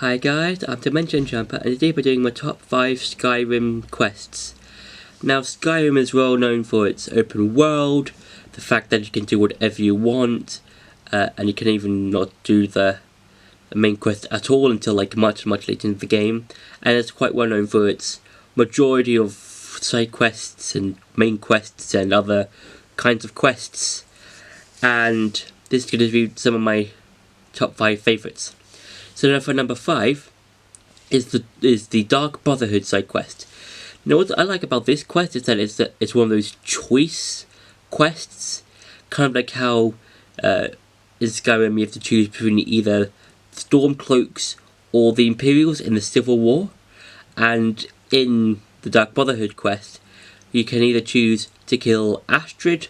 Hi guys, I'm Dimension Jumper and today we're doing my top 5 Skyrim quests. Now Skyrim is well known for its open world, the fact that you can do whatever you want, and you can even not do the main quest at all until like much later in the game, and it's quite well known for its majority of side quests and main quests and other kinds of quests, and this is going to be some of my top 5 favourites. So now for number 5 is the Dark Brotherhood side quest. Now what I like about this quest is that it's one of those choice quests, kind of like how in Skyrim you have to choose between either Stormcloaks or the Imperials in the Civil War, and in the Dark Brotherhood quest you can either choose to kill Astrid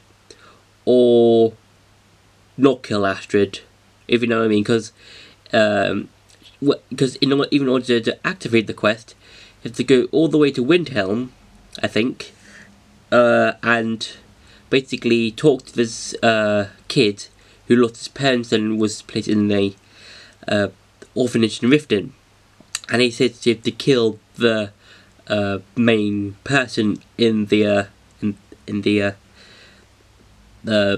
or not kill Astrid, if you know what I mean, because even in order to activate the quest, you have to go all the way to Windhelm, I think, and basically talk to this kid who lost his parents and was placed in a orphanage in Riften, and he says you have to kill the main person in the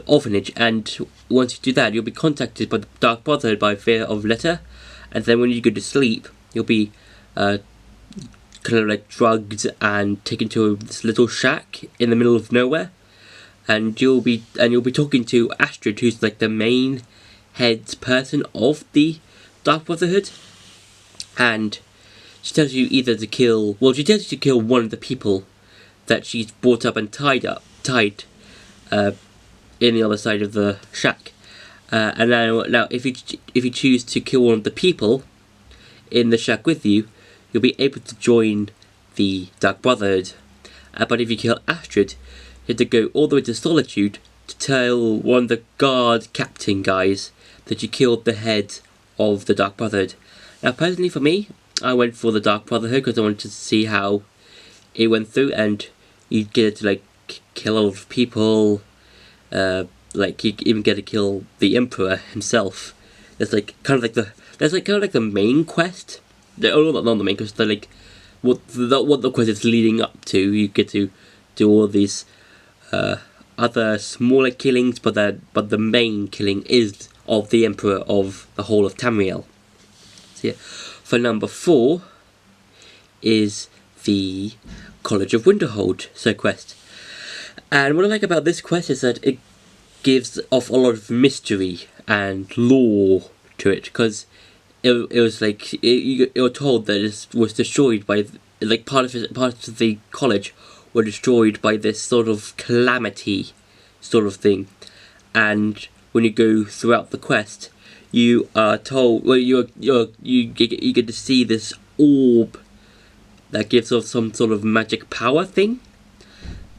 orphanage, and once you do that, you'll be contacted by the Dark Brotherhood by fear of letter, and then when you go to sleep, you'll be kind of like drugged and taken to this little shack in the middle of nowhere, and you'll be talking to Astrid, who's like the main head person of the Dark Brotherhood, and she tells you either to kill. Well, she tells you to kill one of the people that she's brought up and tied in the other side of the shack, and now if you choose to kill one of the people in the shack with you, you'll be able to join the Dark Brotherhood. But if you kill Astrid, you have to go all the way to Solitude to tell one of the guard captain guys that you killed the head of the Dark Brotherhood. Now personally for me, I went for the Dark Brotherhood because I wanted to see how it went through, and you get to like kill a lot of people. Like you even get to kill the Emperor himself. It's like kind of like the main quest. Oh, not the main quest. They're like what the quest is leading up to. You get to do all these other smaller killings, but the main killing is of the Emperor of the whole of Tamriel. So yeah, for number 4 is the College of Winterhold side quest. And what I like about this quest is that it gives off a lot of mystery and lore to it, because it was like you were told that it was destroyed by, like, part of the college were destroyed by this sort of calamity sort of thing, and when you go throughout the quest, you are told, well, you get to see this orb that gives off some sort of magic power thing,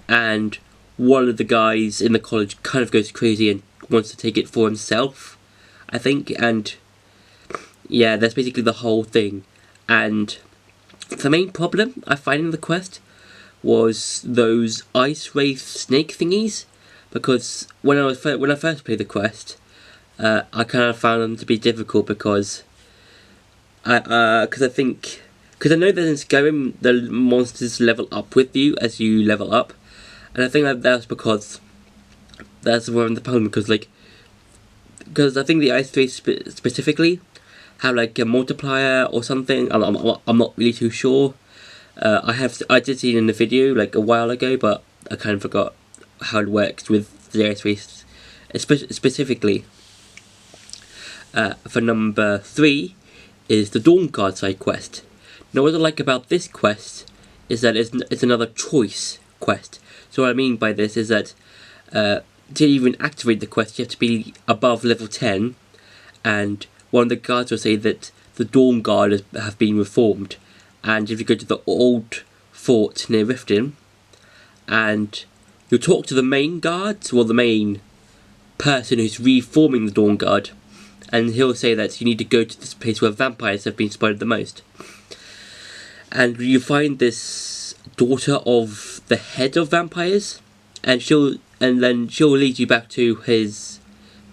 and one of the guys in the college kind of goes crazy and wants to take it for himself, I think, and yeah, that's basically the whole thing. And the main problem I find in the quest was those ice wraith snake thingies, because when I first played the quest, I kind of found them to be difficult because I know that in Skyrim the monsters level up with you as you level up. And I think that's because that's one of the problem, because I think the ice wraiths specifically have like a multiplier or something. I'm not really too sure. I did see it in the video like a while ago, but I kind of forgot how it works with the ice wraiths specifically. For number 3 is the Dawnguard side quest. Now what I like about this quest is that it's another choice quest. So what I mean by this is that to even activate the quest, you have to be above level 10, and one of the guards will say that the Dawn Guard have been reformed, and if you go to the old fort near Riften, and you'll talk to the main guard, or the main person who's reforming the Dawn Guard, and he'll say that you need to go to this place where vampires have been spotted the most, and you find this daughter of the head of vampires, and then she'll lead you back to her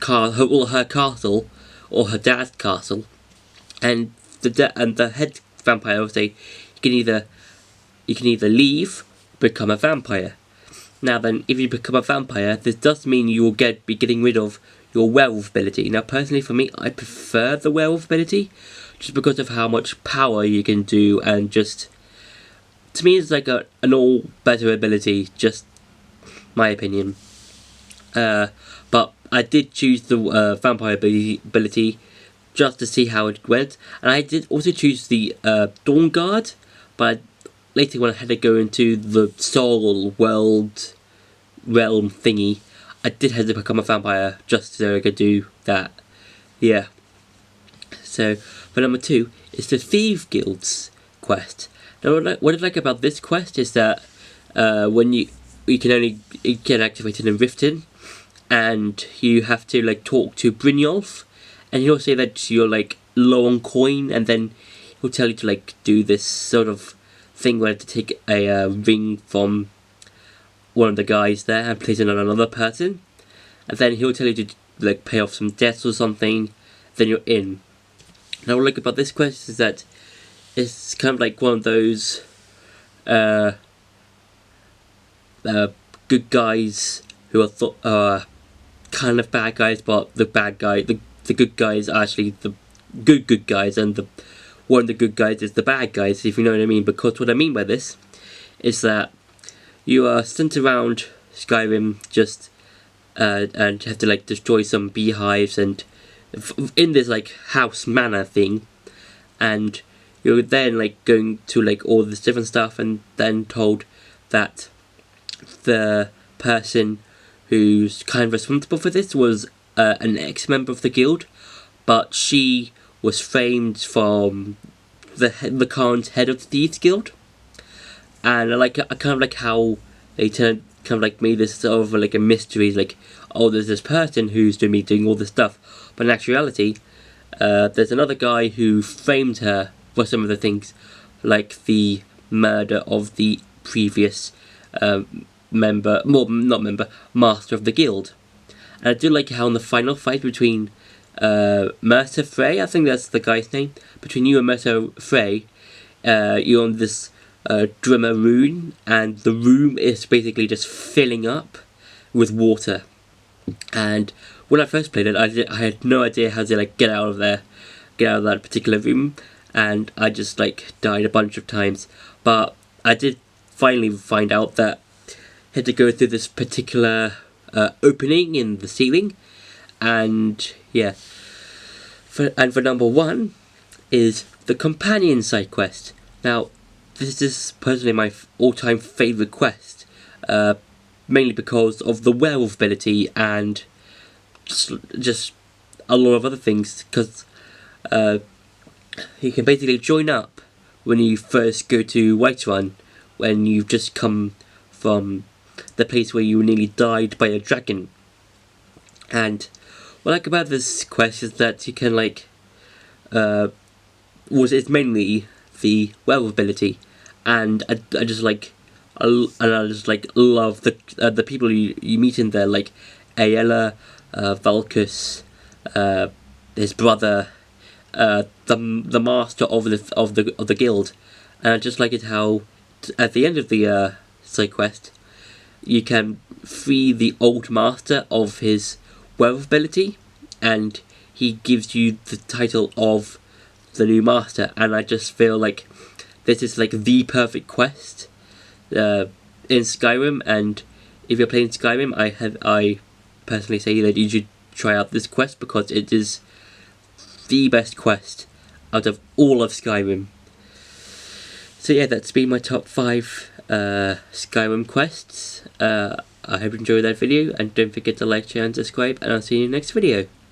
castle, or her dad's castle, and the head vampire will say you can either leave, become a vampire. Now then, if you become a vampire, this does mean you will be getting rid of your werewolf ability. Now personally for me, I prefer the werewolf ability, just because of how much power you can do, and just, to me it's like an all better ability, just my opinion. But I did choose the vampire ability just to see how it went, and I did also choose the Dawn Guard, but later when I had to go into the soul world realm thingy, I did have to become a vampire just so I could do that. Yeah. So for number 2 is the Thieves Guild's quest. Now what I like about this quest is that when you can get activated in Riften, and you have to like talk to Brynjolf, and he'll say that you're like low on coin, and then he'll tell you to like do this sort of thing where to take a ring from one of the guys there and place it on another person, and then he'll tell you to like pay off some debts or something, then you're in. Now what I like about this quest is that it's kind of like one of those good guys who are kind of bad guys, but the good guys are actually the good guys, and one of the good guys is the bad guys, if you know what I mean. Because what I mean by this is that you are sent around Skyrim just and have to like destroy some beehives and in this like house manor thing, and you're then like going to like all this different stuff, and then told that the person who's kind of responsible for this was an ex-member of the guild, but she was framed from the current head of the Thieves Guild. And I kind of like how they kind of like made this sort of like a mystery, like, oh, there's this person who's doing all this stuff, but in actuality there's another guy who framed her for some of the things, like the murder of the previous master of the guild. And I do like how in the final fight between Mercer Frey, I think that's the guy's name, between you and Mercer Frey, you're on this Drimmer rune, and the room is basically just filling up with water. And when I first played it, I had no idea how to like get out of that particular room, and I just like died a bunch of times. But I did finally find out that I had to go through this particular opening in the ceiling, and yeah. For number 1 is the companion side quest. Now, this is personally my all-time favourite quest, mainly because of the werewolf ability and just a lot of other things, because you can basically join up when you first go to Whiterun, when you've just come from the place where you nearly died by a dragon. And what I like about this quest is that you can like it's mainly the werewolf ability, and I just love the people you meet in there, like Aella, Valkus, his brother, the master of the guild. And I just like it how at the end of the side quest you can free the old master of his werewolf ability, and he gives you the title of the new master. And I just feel like this is like the perfect quest in Skyrim, and if you're playing Skyrim, I personally say that you should try out this quest, because it is the best quest out of all of Skyrim. So yeah, that's been my top 5 Skyrim quests. I hope you enjoyed that video, and don't forget to like, share and subscribe, and I'll see you in the next video.